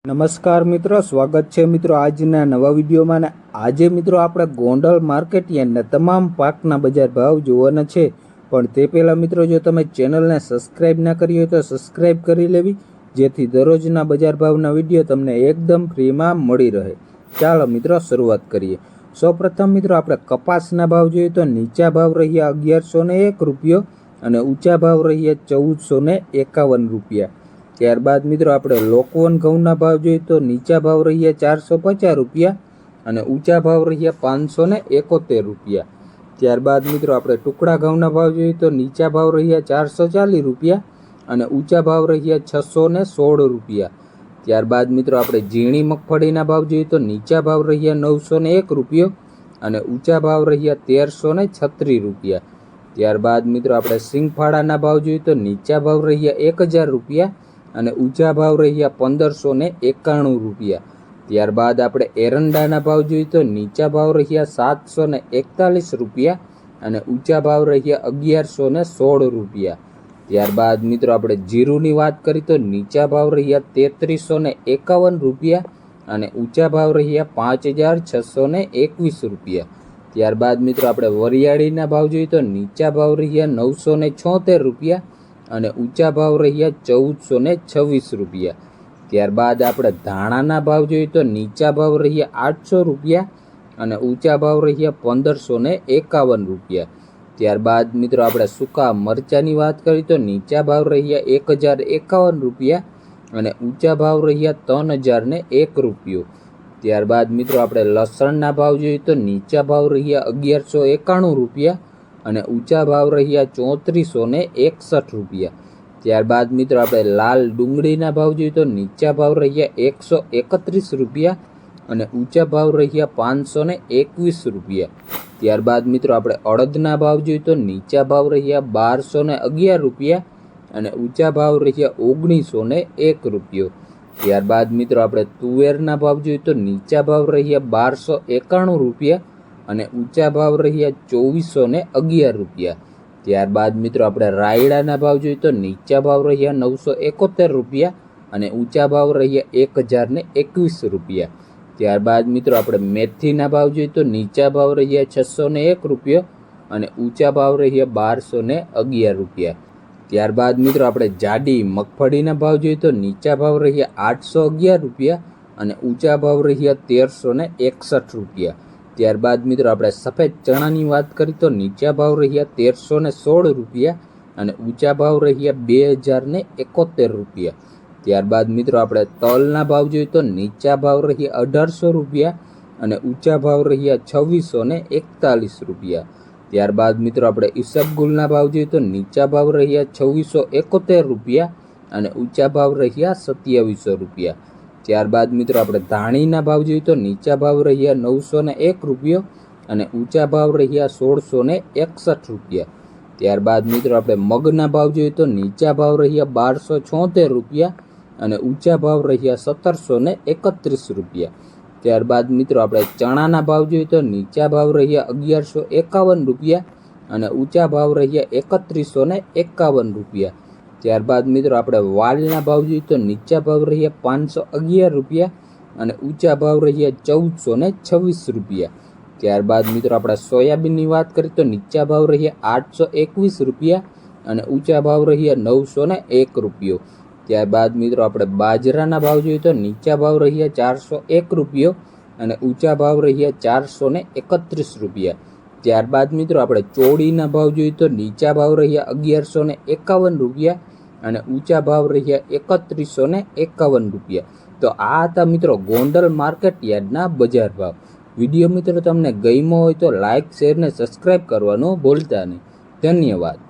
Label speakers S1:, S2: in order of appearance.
S1: નમસ્કાર મિત્રો, સ્વાગત છે મિત્રો આજના નવા વિડીયોમાં. ને આજે મિત્રો આપણે ગોંડલ માર્કેટ યાર્ડના તમામ પાકના બજાર ભાવ જોવાના છે. પણ તે પહેલાં મિત્રો, જો તમે ચેનલને સબસ્ક્રાઈબ ના કરી હોય તો સબસ્ક્રાઈબ કરી લેવી, જેથી દરરોજના બજાર ભાવના વિડીયો તમને એકદમ ફ્રીમાં મળી રહે. ચાલો મિત્રો શરૂઆત કરીએ. સૌપ્રથમ મિત્રો આપણે કપાસના ભાવ જોઈએ તો નીચા ભાવ રહ્યા 1101 રૂપિયો અને ઊંચા ભાવ રહ્યા 1451 રૂપિયા. ત્યારબાદ મિત્રો આપણે લોકવન ઘઉંના ભાવ જોઈએ તો નીચા ભાવ રહ્યા 450 રૂપિયા અને ઊંચા ભાવ રહ્યા 571 રૂપિયા. ત્યારબાદ મિત્રો આપણે ટુકડા ઘઉંના ભાવ જોઈએ તો નીચા ભાવ રહ્યા 440 રૂપિયા અને ઊંચા ભાવ રહ્યા 616 રૂપિયા. ત્યારબાદ મિત્રો આપણે ઝીણી મગફળીના ભાવ જોઈએ તો નીચા ભાવ રહ્યા 901 રૂપિયો અને ઊંચા ભાવ રહ્યા 1336 રૂપિયા. ત્યારબાદ મિત્રો આપણે સિંગફાળાના ભાવ જોઈએ તો નીચા ભાવ રહ્યા 1000 રૂપિયા અને ઊંચા ભાવ રહ્યા 1591 રૂપિયા. ત્યારબાદ આપણે એરંડાના ભાવ જોઈએ તો નીચા ભાવ રહ્યા 741 રૂપિયા અને ઊંચા ભાવ રહ્યા 1116 રૂપિયા. ત્યારબાદ મિત્રો આપણે જીરુની વાત કરીએ તો નીચા ભાવ રહ્યા 3351 રૂપિયા અને ઊંચા ભાવ રહ્યા 5621 રૂપિયા. ત્યારબાદ મિત્રો આપણે વરિયાળીના ભાવ જોઈએ તો નીચા ભાવ રહ્યા 976 રૂપિયા અને ઊંચા ભાવ રહ્યા 1426 રૂપિયા. ત્યારબાદ આપણે ધાણાના ભાવ જોઈએ તો નીચા ભાવ રહ્યા 800 રૂપિયા અને ઊંચા ભાવ રહ્યા 1551 રૂપિયા. ત્યારબાદ મિત્રો આપણે સૂકા મરચાની વાત કરીએ તો નીચા ભાવ રહ્યા 1051 રૂપિયા અને ઊંચા ભાવ રહ્યા 3001 રૂપિયો. ત્યારબાદ મિત્રો આપણે લસણના ભાવ જોઈએ તો નીચા ભાવ રહ્યા 1191 રૂપિયા અને ઊંચા ભાવ રહ્યા 3461 રૂપિયા. ત્યારબાદ મિત્રો આપણે લાલ ડુંગળીના ભાવ જોઈએ તો નીચા ભાવ રહ્યા 131 રૂપિયા અને ઊંચા ભાવ રહ્યા 521 રૂપિયા. ત્યારબાદ મિત્રો આપણે અડદના ભાવ જોઈએ તો નીચા ભાવ રહ્યા 1211 રૂપિયા અને ઊંચા ભાવ રહ્યા 1901 રૂપિયો. ત્યારબાદ મિત્રો આપણે તુવેરના ભાવ જોઈએ તો નીચા ભાવ રહ્યા 1291 રૂપિયા અને ઊંચા ભાવ રહ્યા 2411 રૂપિયા. ત્યારબાદ મિત્રો આપણે રાયડાના ભાવ જોઈએ તો નીચા ભાવ રહ્યા 971 રૂપિયા અને ઊંચા ભાવ રહ્યા 1021 રૂપિયા. ત્યારબાદ મિત્રો આપણે મેથીના ભાવ જોઈએ તો નીચા ભાવ રહ્યા 601 રૂપિયા અને ઊંચા ભાવ રહ્યા 1211 રૂપિયા. ત્યારબાદ મિત્રો આપણે જાડી મગફળીના ભાવ જોઈએ તો નીચા ભાવ રહ્યા 811 રૂપિયા અને ઊંચા ભાવ રહ્યા 1361 રૂપિયા. ત્યારબાદ મિત્રો આપણે સફેદ ચણાની વાત કરીએ તો નીચા ભાવ રહ્યા 1316 રૂપિયા અને ઊંચા ભાવ રહ્યા 2071 રૂપિયા. ત્યારબાદ મિત્રો આપણે તલના ભાવ જોઈએ તો નીચા ભાવ રહ્યા 1800 રૂપિયા અને ઊંચા ભાવ રહ્યા 2641 રૂપિયા. ત્યારબાદ મિત્રો આપણે ઈસબગુલના ભાવ જોઈએ તો નીચા ભાવ રહ્યા 2671 રૂપિયા અને ઊંચા ભાવ રહ્યા 2700 રૂપિયા. ત્યારબાદ મિત્રો આપણે ધાણીના ભાવ જોઈએ તો નીચા ભાવ રહ્યા 901 રૂપિયો અને ઊંચા ભાવ રહ્યા 1661 રૂપિયા. ત્યારબાદ મિત્રો આપણે મગના ભાવ જોઈએ તો નીચા ભાવ રહ્યા 1276 રૂપિયા અને ઊંચા ભાવ રહ્યા 1731 રૂપિયા. ત્યારબાદ મિત્રો આપણે ચણાના ભાવ જોઈએ તો નીચા ભાવ રહ્યા 1151 રૂપિયા અને ઊંચા ભાવ રહ્યા 3151 રૂપિયા. ત્યારબાદ મિત્રો આપણે વાલના ભાવ જોઈએ તો નીચા ભાવ રહ્યા 511 રૂપિયા અને ઊંચા ભાવ રહ્યા 1426 રૂપિયા. ત્યારબાદ મિત્રો આપણે સોયાબીનની વાત કરીએ તો નીચા ભાવ રહ્યા 821 રૂપિયા અને ઊંચા ભાવ રહ્યા 901 રૂપિયો. ત્યારબાદ મિત્રો આપણે બાજરાના ભાવ જોઈએ તો નીચા ભાવ રહ્યા 401 રૂપિયો અને ઊંચા ભાવ રહ્યા 431 રૂપિયા. ત્યારબાદ મિત્રો આપણે ચોળીના ભાવ જોઈએ તો નીચા ભાવ રહ્યા 1151 રૂપિયા અને ઊંચા ભાવ રહ્યા 3151 રૂપિયા. તો આ હતા મિત્રો ગોંડલ માર્કેટ યાર્ડના બજાર ભાવ. વિડીયો મિત્રો તમને ગમ્યો હોય તો લાઇક, શેર ને સબસ્ક્રાઈબ કરવાનું ભૂલતા નહીં. ધન્યવાદ.